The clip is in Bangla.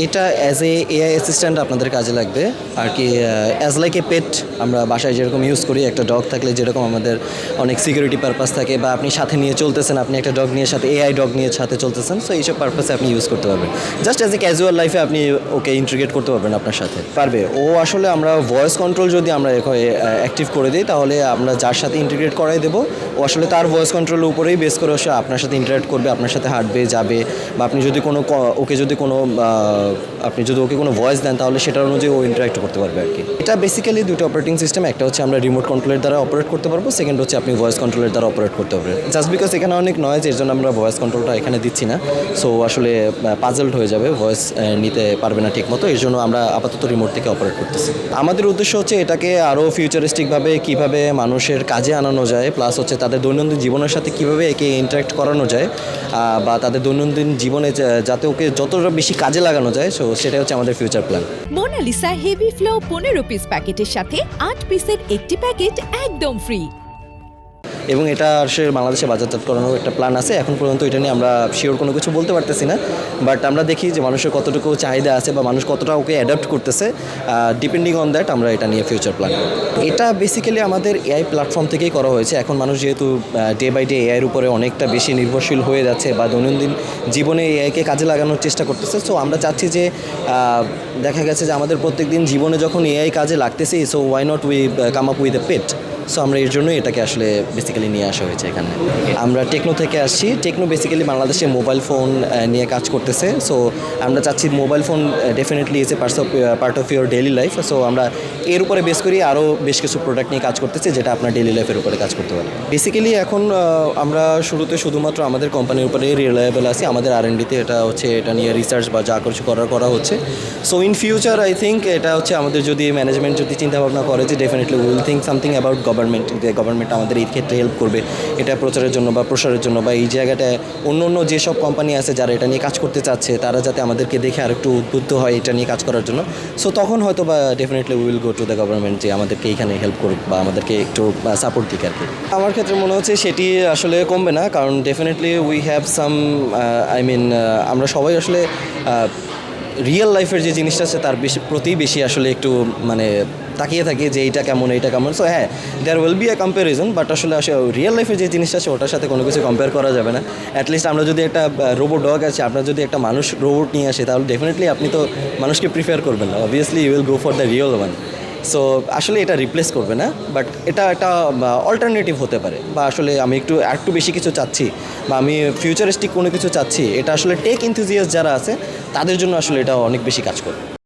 এটা অ্যাজ এ এআই অ্যাসিস্ট্যান্ট আপনাদের কাজে লাগবে আর কি। অ্যাজ লাইক এ পেট আমরা বাসায় যেরকম ইউজ করি, একটা ডগ থাকলে যেরকম আমাদের অনেক সিকিউরিটি পারপাস থাকে, বা আপনি সাথে নিয়ে চলতেছেন, আপনি একটা ডগ নিয়ে সাথে এআই ডগ নিয়ে সাথে চলতেছেন, সো এইসব পারপাসে আপনি ইউজ করতে পারবেন। জাস্ট অ্যাজ এ ক্যাজুয়াল লাইফে আপনি ওকে ইন্টিগ্রেট করতে পারবেন আপনার সাথে পারবে। ও আসলে আমরা ভয়েস কন্ট্রোল যদি আমরা অ্যাক্টিভ করে দিই, তাহলে আমরা যার সাথে ইন্টিগ্রেট করাই দেবো, ও আসলে তার ভয়েস কন্ট্রোলের উপরেই বেস করে সে আপনার সাথে ইন্টারাক্ট করবে, আপনার সাথে হাঁটবে, যাবে, বা আপনি যদি কোনো ওকে যদি কোনো আপনি যদি ওকে কোনো ভয়েস দেন, তাহলে সেটার অনুযায়ী ও ইন্টারাক্ট করতে পারবে আর কি। এটা বেসিক্যালি দুটো অপারেটিং সিস্টেম, একটা হচ্ছে আমরা রিমোট কন্ট্রোলের দ্বারা অপারেট করতে পারবো, সেকেন্ড হচ্ছে আপনি ভয়েস কন্ট্রোলের দ্বারা অপারেট করতে পারবেন। জাস্ট বিকজ এখানে অনেক নয়েজ, এর জন্য আমরা ভয়েস কন্ট্রোলটা এখানে দিচ্ছি না। সো আসলে পাজলড হয়ে যাবে, ভয়েস নিতে পারবে না ঠিক মতো, এর জন্য আমরা আপাতত রিমোট থেকে অপারেট করতেছি। আমাদের উদ্দেশ্য হচ্ছে এটাকে আরও ফিউচারিস্টিকভাবে কীভাবে মানুষের কাজে আনানো যায়, প্লাস হচ্ছে তাদের দৈনন্দিন জীবনের সাথে কীভাবে একে ইন্টারাক্ট করানো যায়, বা তাদের দৈনন্দিন জীবনে যাতে ওকে যতটা বেশি কাজে লাগানো যায়, সো সেটাই হচ্ছে আমাদের future plan. Monalisa heavy flow 15 piece প্যাকেটের সাথে 8 পিসের একটি প্যাকেট একদম ফ্রি। এবং এটা আসলে বাংলাদেশে বাজারজাত করানোর একটা প্ল্যান আছে। এখন পর্যন্ত এটা নিয়ে আমরা শিওর কোনো কিছু বলতে পারতেছি না, বাট আমরা দেখি যে মানুষের কতটুকু চাহিদা আছে বা মানুষ কতটা ওকে অ্যাডাপ্ট করতেছে। ডিপেন্ডিং অন দ্যাট আমরা এটা নিয়ে ফিউচার প্ল্যান করব। এটা বেসিক্যালি আমাদের এআই প্ল্যাটফর্ম থেকেই করা হয়েছে। এখন মানুষ যেহেতু ডে বাই ডে এআইয়ের উপরে অনেকটা বেশি নির্ভরশীল হয়ে যাচ্ছে, বা দৈনন্দিন জীবনে এআইকে কাজে লাগানোর চেষ্টা করতেছে, সো আমরা চাচ্ছি যে দেখা গেছে যে আমাদের প্রত্যেকদিন জীবনে যখন এআই কাজে লাগতেছে, so why not we come up with a pet. So আমরা এর জন্যই এটাকে আসলে বেসিক্যালি নিয়ে আসা হয়েছে এখানে। আমরা টেকনো থেকে আসছি। টেকনো বেসিক্যালি বাংলাদেশে মোবাইল ফোন নিয়ে কাজ করতেছে। সো আমরা চাচ্ছি mobile phone definitely is a part of your daily life. So আমরা এর উপরে বেস করি আরও বেশ কিছু প্রোডাক্ট নিয়ে কাজ করতেছি, যেটা আপনার ডেইলি লাইফের উপরে কাজ করতে পারে। বেসিক্যালি এখন আমরা শুরুতে শুধুমাত্র আমাদের কোম্পানির উপরে রিলায়েবল আছি। আমাদের R&Dতে এটা হচ্ছে এটা নিয়ে রিসার্চ বা যা কিছু করা হচ্ছে। So in future I think এটা হচ্ছে আমাদের যদি ম্যানেজমেন্ট যদি চিন্তাভাবনা করে যে definitely will think something about government, যে গভর্নমেন্ট আমাদের এই ক্ষেত্রে হেল্প করবে এটা প্রচারের জন্য বা প্রসারের জন্য, বা এই জায়গাটায় অন্য যেসব কোম্পানি আছে যারা এটা নিয়ে কাজ করতে চাচ্ছে, তারা যাতে আমাদেরকে দেখে আর একটু উদ্বুদ্ধ হয় এটা নিয়ে কাজ করার জন্য। সো তখন হয়তো বা definitely will go to the government যে আমাদেরকে এইখানে হেল্প করুক বা আমাদেরকে একটু সাপোর্ট দিক আর কি। আমার ক্ষেত্রে মনে হচ্ছে সেটি আসলে কমবে না, কারণ ডেফিনেটলি উই হ্যাভ সাম আমরা সবাই আসলে রিয়েল লাইফের যে জিনিসটা আছে তার প্রতি বেশি আসলে একটু তাকিয়ে থাকি যে এইটা কেমন এইটা কেমন। সো হ্যাঁ, there will be a comparison, but আসলে রিয়েল লাইফের যে জিনিসটা আছে ওটার সাথে কোনো কিছু কম্পেয়ার করা যাবে না। অ্যাটলিস্ট আমরা যদি একটা রোবট ডগ আছে, আপনার যদি একটা মানুষ রোবট নিয়ে আসে, তাহলে ডেফিনেটলি আপনি তো মানুষকে প্রিফার করবেন না, obviously you will go for the real one. So আসলে এটা রিপ্লেস করবে না, বাট এটা একটা অল্টারনেটিভ হতে পারে, বা আসলে আমি একটু বেশি কিছু চাচ্ছি, বা আমি ফিউচারিস্টিক কোনো কিছু চাচ্ছি, এটা আসলে টেক এনথুজিয়াস্ট যারা আছে তাদের জন্য আসলে এটা অনেক বেশি কাজ করবে।